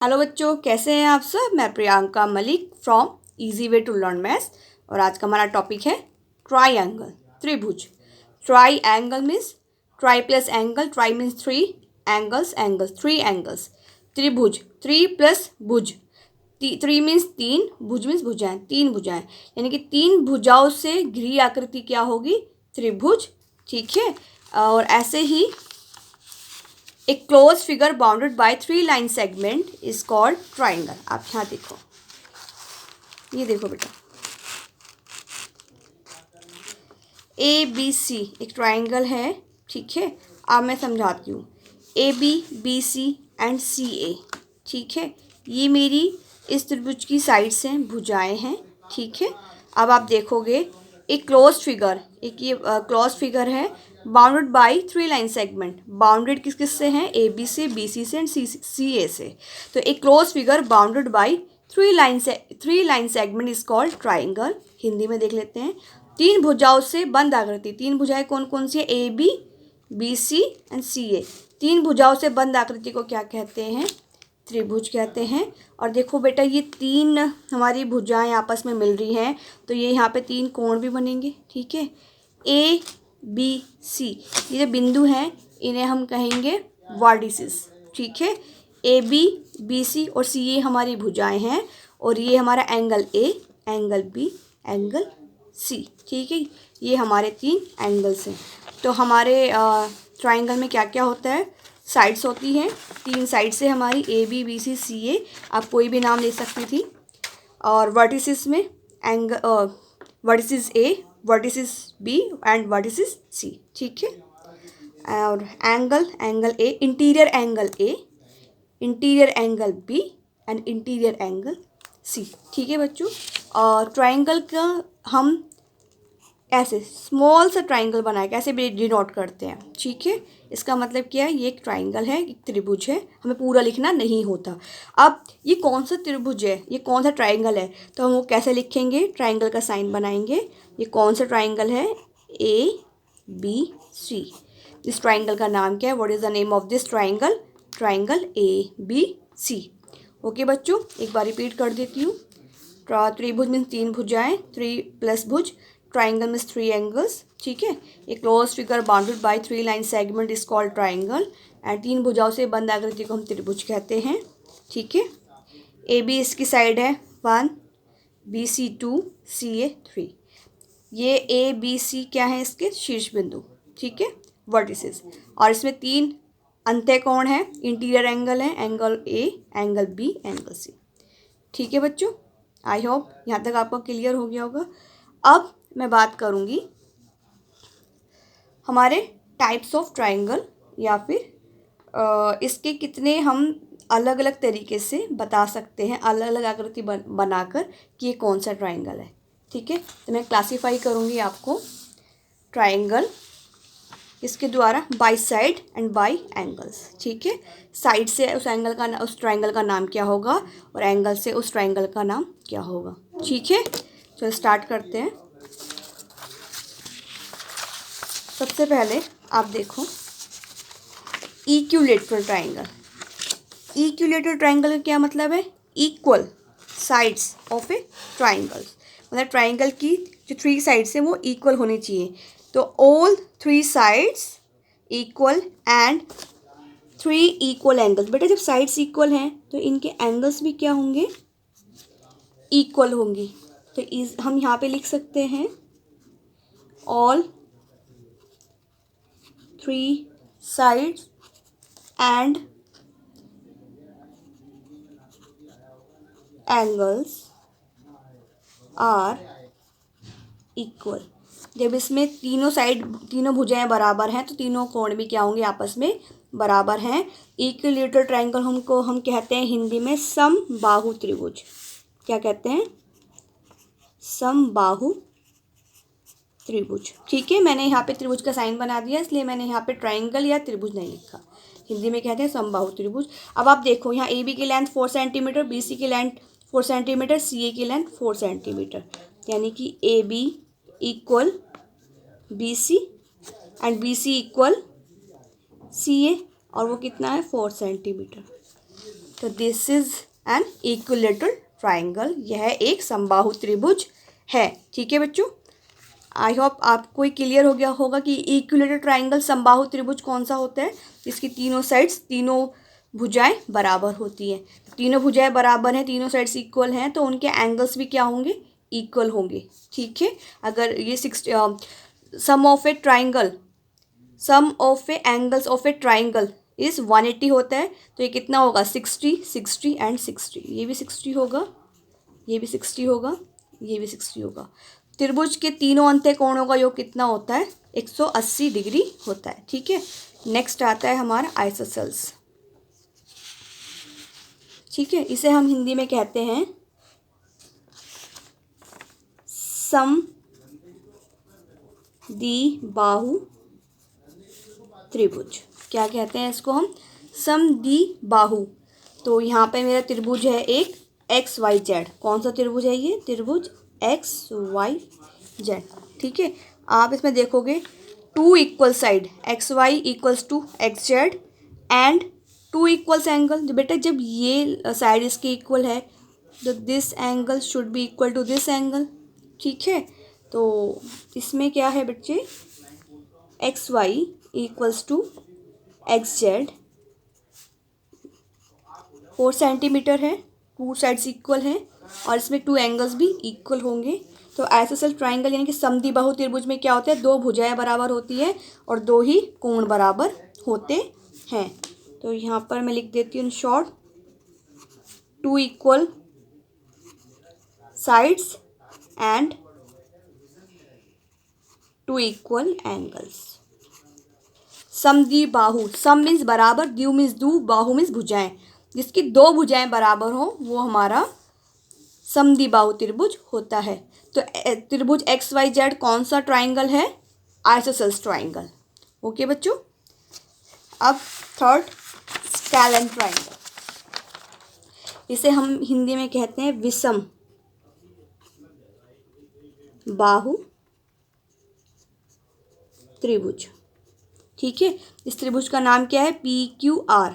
Hello बच्चों, कैसे हैं आप सब। मैं Priyanka Malik from easy way to learn maths. और आज का हमारा टॉपिक है ट्राइंगल, त्रिभुज। Tri angle means tri plus angle, tri means three angles, angles three angles. त्रिभुज थ्री प्लस भुज, थ्री मीन्स तीन, भुज मीन्स भुजाएं, तीन भुजाएं, यानी कि तीन भुजाओं से घिरी आकृति क्या होगी, त्रिभुज। ठीक है। और ऐसे ही एक close figure bounded by three line segment is called triangle. आप यहाँ देखो, ये देखो बेटा, ए बी सी एक ट्राइंगल है। ठीक है, अब मैं समझाती हूँ। ए बी सी एंड सी ए। ठीक है, ये मेरी इस त्रिभुज की साइड्स हैं, भुजाएं हैं। ठीक है, अब आप देखोगे एक क्लोज फिगर, एक ये क्लोज फिगर है bounded by three line segment. Bounded किस किस से हैं, ए बी सी से एंड सी ए से। तो एक close figure bounded by three line segment is called triangle. Hindi में देख लेते हैं। तीन भुजाओं से बंद आकृति, तीन भुजाएं कौन कौन सी है, ए बी सी एंड सी ए। तीन भुजाओं से बंद आकृति को क्या कहते हैं, त्रिभुज कहते हैं। और देखो बेटा, ये तीन हमारी भुजाएं आपस में मिल रही हैं, तो ये यहाँ पे तीन कोण भी बनेंगे। ठीक है, ए बी सी ये जो बिंदु हैं इन्हें हम कहेंगे वर्टिसेस। ठीक है, ए बी सी और सी ए हमारी भुजाएं हैं, और ये हमारा angle A, angle B, angle C. ठीक है, ये हमारे तीन एंगल्स हैं। तो हमारे ट्राइंगल में क्या क्या होता है, साइड्स होती हैं, तीन साइड से हमारी ए बी सी सी ए, आप कोई भी नाम ले सकती थी। और वर्टिसेस में angle, vertices A, vertices B and vertices C. ठीक है, और angle A, interior angle B and interior angle C. ठीक है बच्चों। और ट्राइंगल का हम ऐसे स्मॉल सा ट्राइंगल बना के ऐसे भी डिनोट करते हैं। ठीक है, इसका मतलब क्या है, ये एक ट्राइंगल है, एक त्रिभुज है, हमें पूरा लिखना नहीं होता। अब ये कौन सा त्रिभुज है, ये कौन सा ट्राइंगल है, तो हम वो कैसे लिखेंगे, ट्राइंगल का साइन बनाएंगे। ये कौन सा ट्राइंगल है, ए बी सी। इस ट्राइंगल का नाम क्या है, what is the name of this triangle, triangle A B C. Okay बच्चों, एक बार रिपीट कर देती हूँ। त्रिभुज मीन्स तीन भुजाएं, थ्री प्लस भुज। Triangle means three angles. ठीक है, a close figure bounded by three line segment is called triangle. And तीन भुजाओं से बंद आकृति को हम त्रिभुज कहते हैं। ठीक है, ए बी इसकी साइड है one, B C two, C A three. ये ए बी सी क्या है, इसके शीर्ष बिंदु। ठीक है, वर्टिसेस। और इसमें तीन अंत्य कोण है, इंटीरियर एंगल है, angle A, angle B, angle C. ठीक है बच्चों, आई होप यहाँ तक आपको क्लियर हो गया होगा। अब मैं बात करूँगी हमारे टाइप्स ऑफ ट्राइंगल, या फिर इसके कितने हम अलग अलग तरीके से बता सकते हैं, अलग अलग आकृति बनाकर कि ये कौन सा ट्राइंगल है। ठीक है, तो मैं क्लासीफाई करूँगी आपको ट्राइंगल इसके द्वारा by side and by angles. ठीक है, साइड से उस एंगल का, उस ट्राइंगल का नाम क्या होगा, और एंगल से उस ट्राइंगल का नाम क्या होगा। ठीक है, चलो स्टार्ट करते हैं। सबसे पहले आप देखो इक्विलेटरल ट्राइंगल। इक्विलेटरल ट्राइंगल का क्या मतलब है, equal sides of a triangle, मतलब ट्राइंगल की जो थ्री साइड्स हैं वो इक्वल होनी चाहिए। तो all three sides equal and three equal angles. बेटा जब साइड्स इक्वल हैं तो इनके एंगल्स भी क्या होंगे, इक्वल होंगी। तो हम यहाँ पे लिख सकते हैं all three sides and angles are equal. जब इसमें तीनों साइड, तीनों भुजाएं बराबर हैं तो तीनों कोण भी क्या होंगे, आपस में बराबर हैं। इक्विलेटरल ट्राइंगल हम कहते हैं हिंदी में समबाहु त्रिभुज। क्या कहते हैं, समबाहु त्रिभुज। ठीक है, मैंने यहाँ पे त्रिभुज का साइन बना दिया, इसलिए मैंने यहाँ पे ट्राइंगल या त्रिभुज नहीं लिखा। हिंदी में कहते हैं समबाहु त्रिभुज। अब आप देखो, यहाँ ए बी की लेंथ 4 सेंटीमीटर, बी सी की लेंथ 4 सेंटीमीटर, सी ए की लेंथ 4 सेंटीमीटर, यानी कि A B equal B C and B C equal C A, और वो कितना है 4 सेंटीमीटर। तो this is an equilateral triangle, यह एक समबाहु त्रिभुज है। ठीक है बच्चों, आई होप आपको ही क्लियर हो गया होगा कि इक्विलेटरल ट्राइंगल समबाहु त्रिभुज कौन सा होता है, जिसकी तीनों साइड्स, तीनों भुजाएं बराबर होती हैं। तीनों भुजाएं बराबर हैं, तीनों साइड्स इक्वल हैं, तो उनके एंगल्स भी क्या होंगे, इक्वल होंगे। ठीक है, अगर ये sum of a triangle, sum of a angles of a triangle is 180 होता है, तो ये कितना होगा, 60, 60 एंड 60। ये भी 60 होगा, ये भी 60 होगा, ये भी 60 होगा। त्रिभुज के तीनों अंत्य कोणों का योग कितना होता है, 180 डिग्री होता है। ठीक है, नेक्स्ट आता है हमारा आइसोसेल्स। ठीक है, इसे हम हिंदी में कहते हैं समद्विबाहु त्रिभुज। क्या कहते हैं इसको हम, समद्विबाहु। तो यहाँ पे मेरा त्रिभुज है एक XYZ। कौन सा त्रिभुज है ये, त्रिभुज XYZ। ठीक है, आप इसमें देखोगे two equal side XY equals to XZ and two equals angle. बेटा जब ये साइड इसके इक्वल है तो this angle should be equal to this angle. ठीक है, तो इसमें क्या है बच्चे, XY equals to XZ 4 centimetre है, टू साइड्स इक्वल हैं और इसमें टू एंगल्स भी इक्वल होंगे। तो आइसोसेल ट्राइंगल यानी कि समद्विबाहु त्रिभुज में क्या होता है, दो भुजाएं बराबर होती है और दो ही कोण बराबर होते हैं। तो यहाँ पर मैं लिख देती हूँ short, two equal sides and two equal angles. समद्विबाहु, सम मीन्स बराबर, द्वि मीन्स दो, बाहु मीन्स भुजाएं, जिसकी दो भुजाएं बराबर हो वो हमारा समद्विबाहु त्रिभुज होता है। तो त्रिभुज XYZ कौन सा ट्राइंगल है, आइसोसेल्स ट्राइंगल। ओके बच्चों, अब थर्ड स्केलेन ट्राइंगल, इसे हम हिंदी में कहते हैं विषम बाहु त्रिभुज। ठीक है, इस त्रिभुज का नाम क्या है, PQR।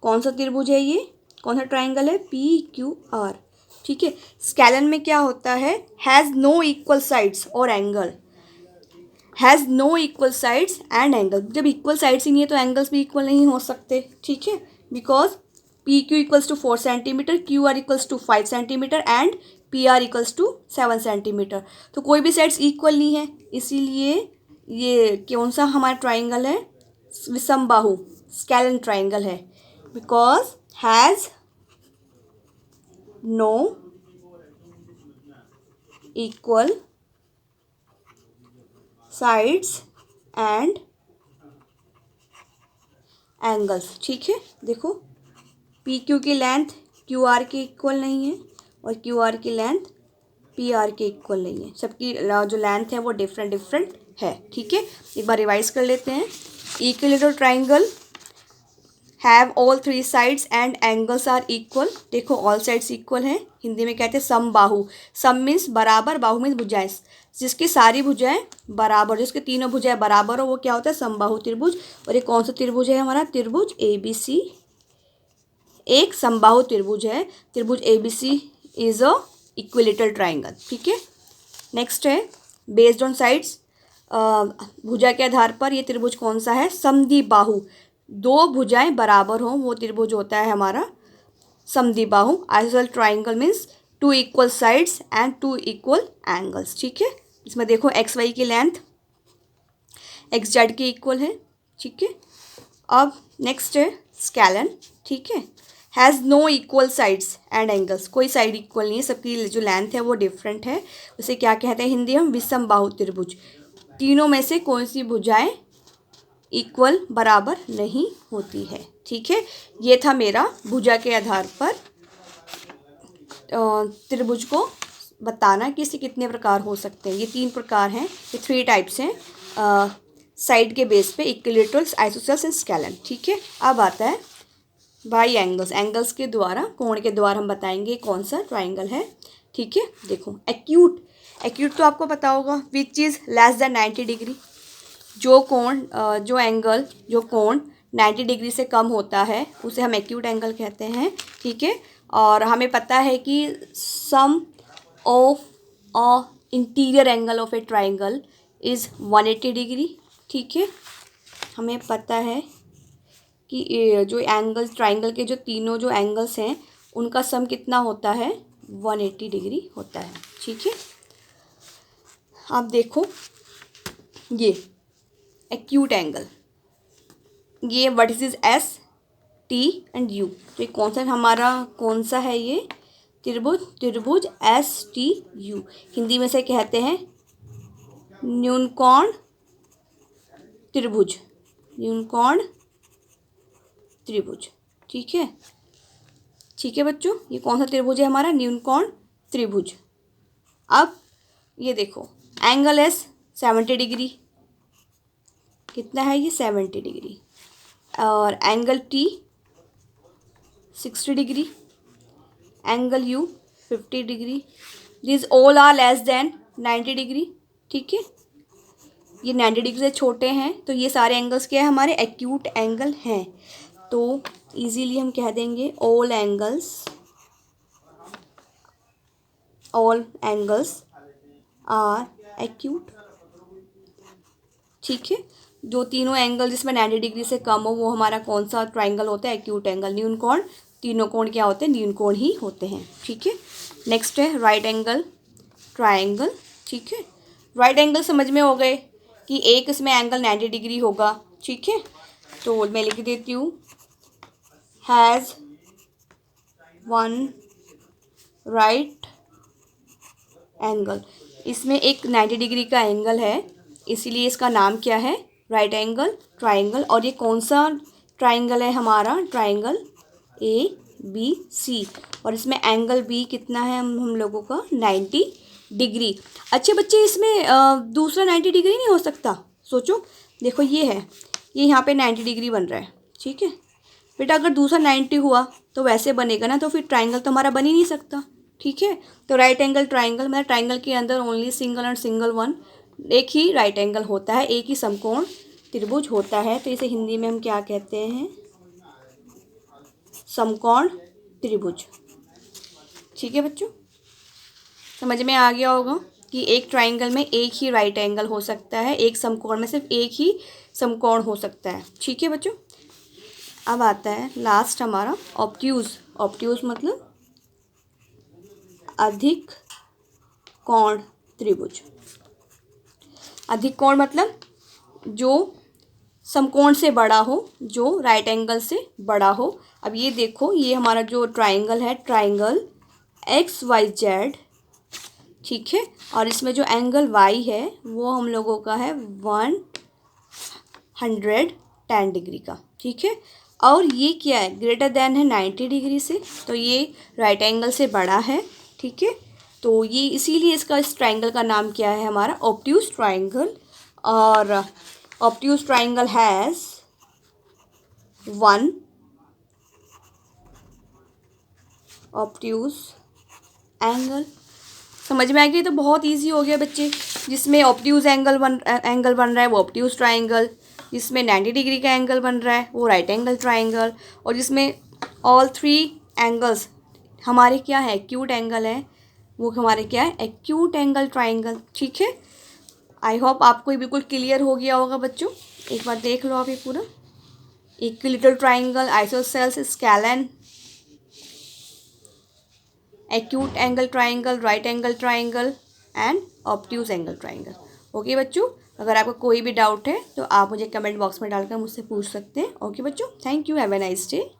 कौन सा त्रिभुज है ये, कौन सा ट्राइंगल है, PQR। ठीक है, स्केलन में क्या होता है, हैज़ नो इक्वल साइड्स और angle, has no equal sides and angle. जब इक्वल साइड्स ही नहीं है तो एंगल्स भी इक्वल नहीं हो सकते। ठीक है, because PQ equals to 4 centimetre, QR equals to 5 centimetre and PR equals to 7 centimetre. तो कोई भी साइड्स इक्वल नहीं है, इसीलिए ये कौन सा हमारा ट्राइंगल है, विषमबाहु स्केलन ट्राइंगल है, because has no equal sides and angles. ठीक है, देखो PQ की लेंथ QR के इक्वल नहीं है और QR की लेंथ PR के इक्वल नहीं है, सबकी जो लेंथ है वो डिफरेंट डिफरेंट है। ठीक है, एक बार रिवाइज कर लेते हैं। Equilateral triangle have all three sides and angles are equal. देखो ऑल साइड्स इक्वल हैं, हिंदी में कहते हैं समबाहु। सम मीन्स बराबर, बाहु मीन्स भुजाएं, जिसकी सारी भुजाएं बराबर, जिसके तीनों भुजाएं बराबर हो वो क्या होता है, समबाहु त्रिभुज। और ये कौन सा त्रिभुज है हमारा, त्रिभुज ABC एक समबाहु त्रिभुज है। त्रिभुज ABC is a equilateral triangle. ठीक है, नेक्स्ट है बेस्ड ऑन साइड्स, भुजा के आधार पर ये त्रिभुज कौन सा है, समद्विबाहु। दो भुजाएं बराबर हों वो त्रिभुज होता है हमारा समद्विबाहु। Isosceles triangle means two equal sides and two equal angles. ठीक है, इसमें देखो XY की लेंथ XZ के इक्वल है। ठीक है, अब नेक्स्ट है स्केलन। ठीक है, has no equal sides and angles, कोई साइड इक्वल नहीं है, सबकी जो लेंथ है वो डिफरेंट है। उसे क्या कहते हैं हिंदी हम, विषमबाहु त्रिभुज। तीनों में से कौन सी भुजाएं इक्वल बराबर नहीं होती है। ठीक है, ये था मेरा भुजा के आधार पर त्रिभुज को बताना कि इसके कितने प्रकार हो सकते हैं। ये 3 प्रकार हैं, ये 3 टाइप्स हैं साइड के बेस पे, इक्विलेटरल्स, आइसोसेल्स एंड स्केलन। ठीक है, अब आता है बाई एंगल्स, एंगल्स के द्वारा, कोण के द्वारा हम बताएंगे कौन सा ट्राइंगल है। ठीक है, देखो एक्यूट, एक्यूट तो आपको पता होगा, which is less than 90 degree. जो कोण, जो एंगल, जो कोण 90 डिग्री से कम होता है उसे हम एक्यूट एंगल कहते हैं, ठीक है। और हमें पता है कि sum of a interior angle of a triangle is 180 degree, ठीक है। हमें पता है कि ये जो एंगल ट्राइंगल के जो तीनों जो एंगल्स हैं उनका सम कितना होता है, 180 डिग्री होता है, ठीक है। आप देखो ये एक्यूट एंगल, ये what is S T and you, तो ये कौन सा हमारा कौन सा है, ये त्रिभुज एस टी यू, हिंदी में से कहते हैं न्यूनकोण त्रिभुज, न्यूनकोण त्रिभुज, ठीक है। ठीक है बच्चों, ये कौन सा त्रिभुज है हमारा, न्यूनकोण त्रिभुज। अब ये देखो एंगल एस 70 डिग्री, कितना है ये 70 डिग्री, और angle T 60 degree, angle U 50 degree, this all are less than 90 degree, ठीक है। ये 90 डिग्री से छोटे हैं तो ये सारे एंगल्स क्या है, हमारे एक्यूट एंगल हैं। तो इजीली हम कह देंगे ऑल एंगल्स आर एक्यूट, ठीक है। जो तीनों एंगल जिसमें 90 डिग्री से कम हो वो हमारा कौन सा ट्राइंगल होता है, एक्यूट एंगल। न्यूनकोण, तीनों कोण क्या होते हैं, न्यूनकोण ही होते हैं, ठीक है। नेक्स्ट है राइट एंगल ट्राइंगल, ठीक है। राइट एंगल समझ में हो गए कि एक इसमें एंगल 90 डिग्री होगा, ठीक है। तो मैं लिख देती हूँ हैज़ वन राइट एंगल, इसमें एक 90 डिग्री का एंगल है इसीलिए इसका नाम क्या है, राइट एंगल ट्राइंगल। और ये कौन सा ट्राइंगल है हमारा, ट्राइंगल ए बी सी, और इसमें एंगल बी कितना है हम लोगों का 90 डिग्री। अच्छे बच्चे इसमें दूसरा 90 डिग्री नहीं हो सकता, सोचो देखो ये है, ये यहाँ पे 90 डिग्री बन रहा है, ठीक है बेटा। अगर दूसरा 90 हुआ तो वैसे बनेगा ना, तो फिर ट्राइंगल तो हमारा बन ही नहीं सकता, ठीक है। तो राइट एंगल ट्राइंगल मतलब ट्राइंगल के अंदर only single and single one, एक ही राइट एंगल होता है, एक ही समकोण त्रिभुज होता है। तो इसे हिंदी में हम क्या कहते हैं, समकोण त्रिभुज, ठीक है बच्चों। समझ में आ गया होगा कि एक ट्राइंगल में एक ही राइट एंगल हो सकता है, एक समकोण में सिर्फ एक ही समकोण हो सकता है, ठीक है बच्चों। अब आता है लास्ट हमारा ऑब्ट्यूज। ऑब्ट्यूज मतलब अधिक कोण त्रिभुज। अधिक कोण मतलब जो समकोण से बड़ा हो, जो राइट एंगल से बड़ा हो। अब ये देखो ये हमारा जो ट्राइंगल है, ट्राइंगल एक्स वाई जेड, ठीक है। और इसमें जो एंगल वाई है वो हम लोगों का है 110 डिग्री का, ठीक है। और ये क्या है, ग्रेटर देन है 90 डिग्री से, तो ये राइट एंगल से बड़ा है, ठीक है। तो ये इसीलिए इसका इस ट्राइंगल का नाम क्या है हमारा, ऑब्ट्यूज ट्राइंगल। और obtuse triangle has one obtuse angle. समझ में आ गई, तो बहुत इजी हो गया बच्चे। जिसमें ऑब्ट्यूज एंगल बन रहा है वो ऑब्ट्यूज ट्राइंगल, जिसमें 90 डिग्री का एंगल बन रहा है वो राइट एंगल ट्राइंगल, और जिसमें ऑल थ्री एंगल्स हमारे क्या है, एक्यूट एंगल है, वो हमारे क्या है, एक्यूट एंगल ट्राइंगल, ठीक है। आई होप आपको ये बिल्कुल क्लियर हो गया होगा बच्चों। एक बार देख लो आप ये पूरा, equilateral triangle, isosceles, scalene, acute angle triangle, right angle triangle and obtuse angle triangle. Okay बच्चों, अगर आपको कोई भी डाउट है तो आप मुझे कमेंट बॉक्स में डालकर मुझसे पूछ सकते हैं। ओके बच्चों, thank you, have a nice day.